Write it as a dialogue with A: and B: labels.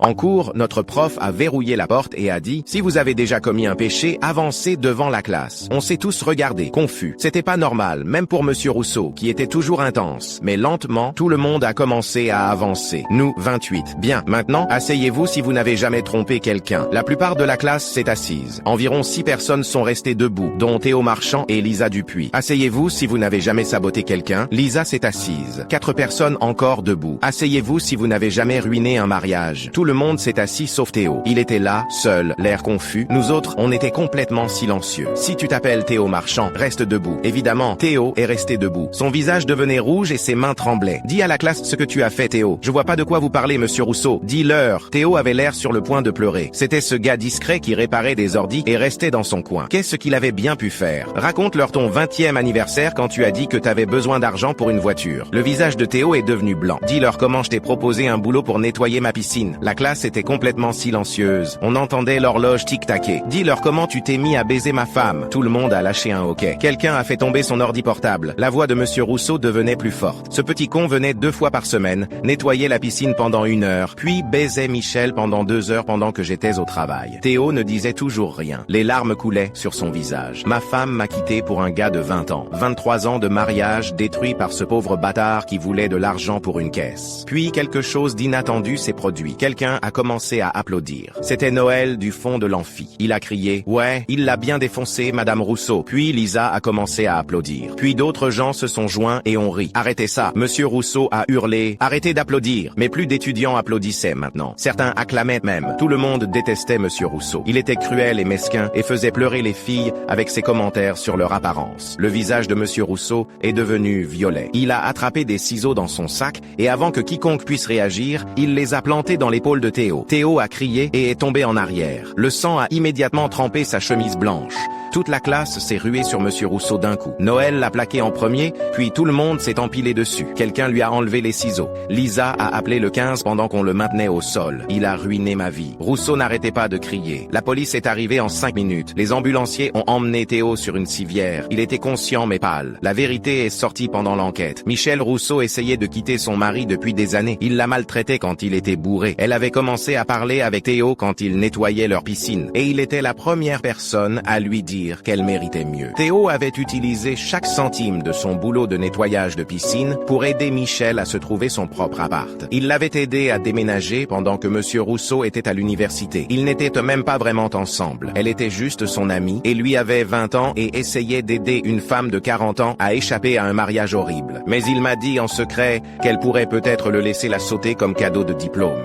A: En cours, notre prof a verrouillé la porte et a dit « Si vous avez déjà commis un péché, avancez devant la classe. » On s'est tous regardés, confus. C'était pas normal, même pour Monsieur Rousseau, qui était toujours intense. Mais lentement, tout le monde a commencé à avancer. Nous, 28. Bien, maintenant, asseyez-vous si vous n'avez jamais trompé quelqu'un. La plupart de la classe s'est assise. Environ 6 personnes sont restées debout, dont Théo Marchand et Lisa Dupuis. Asseyez-vous si vous n'avez jamais saboté quelqu'un. Lisa s'est assise. 4 personnes encore debout. Asseyez-vous si vous n'avez jamais ruiné un mariage. Tout le monde s'est assis sauf Théo. Il était là, seul, l'air confus. Nous autres, on était complètement silencieux. Si tu t'appelles Théo Marchand, reste debout. Évidemment, Théo est resté debout. Son visage devenait rouge et ses mains tremblaient. Dis à la classe ce que tu as fait, Théo. Je vois pas de quoi vous parlez, Monsieur Rousseau. Dis-leur. Théo avait l'air sur le point de pleurer. C'était ce gars discret qui réparait des ordis et restait dans son coin. Qu'est-ce qu'il avait bien pu faire? Raconte-leur ton 20e anniversaire quand tu as dit que t'avais besoin d'argent pour une voiture. Le visage de Théo est devenu blanc. Dis-leur comment je t'ai proposé un boulot pour nettoyer ma piscine. La classe était complètement silencieuse. On entendait l'horloge tic-taquer. Dis-leur comment tu t'es mis à baiser ma femme. Tout le monde a lâché un hoquet. Quelqu'un a fait tomber son ordi portable. La voix de Monsieur Rousseau devenait plus forte. Ce petit con venait 2 fois par semaine, nettoyait la piscine pendant 1 heure, puis baisait Michel pendant 2 heures pendant que j'étais au travail. Théo ne disait toujours rien. Les larmes coulaient sur son visage. Ma femme m'a quitté pour un gars de 20 ans. 23 ans de mariage détruit par ce pauvre bâtard qui voulait de l'argent pour une caisse. Puis quelque chose d'inattendu s'est produit. Quelqu'un a commencé à applaudir. C'était Noël du fond de l'amphi. Il a crié « Ouais, il l'a bien défoncé, Madame Rousseau ». Puis Lisa a commencé à applaudir. Puis d'autres gens se sont joints et ont ri. « Arrêtez ça ». Monsieur Rousseau a hurlé « Arrêtez d'applaudir ». Mais plus d'étudiants applaudissaient maintenant. Certains acclamaient même. Tout le monde détestait Monsieur Rousseau. Il était cruel et mesquin et faisait pleurer les filles avec ses commentaires sur leur apparence. Le visage de Monsieur Rousseau est devenu violet. Il a attrapé des ciseaux dans son sac et avant que quiconque puisse réagir, il les a plantés dans l'épaule de Théo. Théo a crié et est tombé en arrière. Le sang a immédiatement trempé sa chemise blanche. Toute la classe s'est ruée sur Monsieur Rousseau d'un coup. Noël l'a plaqué en premier, puis tout le monde s'est empilé dessus. Quelqu'un lui a enlevé les ciseaux. Lisa a appelé le 15 pendant qu'on le maintenait au sol. Il a ruiné ma vie. Rousseau n'arrêtait pas de crier. La police est arrivée en 5 minutes. Les ambulanciers ont emmené Théo sur une civière. Il était conscient mais pâle. La vérité est sortie pendant l'enquête. Michel Rousseau essayait de quitter son mari depuis des années. Il la maltraitait quand il était bourré. Elle avait commencé à parler avec Théo quand il nettoyait leur piscine. Et il était la première personne à lui dire qu'elle méritait mieux. Théo avait utilisé chaque centime de son boulot de nettoyage de piscine pour aider Michel à se trouver son propre appart. Il l'avait aidé à déménager pendant que Monsieur Rousseau était à l'université. Ils n'étaient même pas vraiment ensemble. Elle était juste son amie et lui avait 20 ans et essayait d'aider une femme de 40 ans à échapper à un mariage horrible. Mais il m'a dit en secret qu'elle pourrait peut-être le laisser la sauter comme cadeau de diplôme.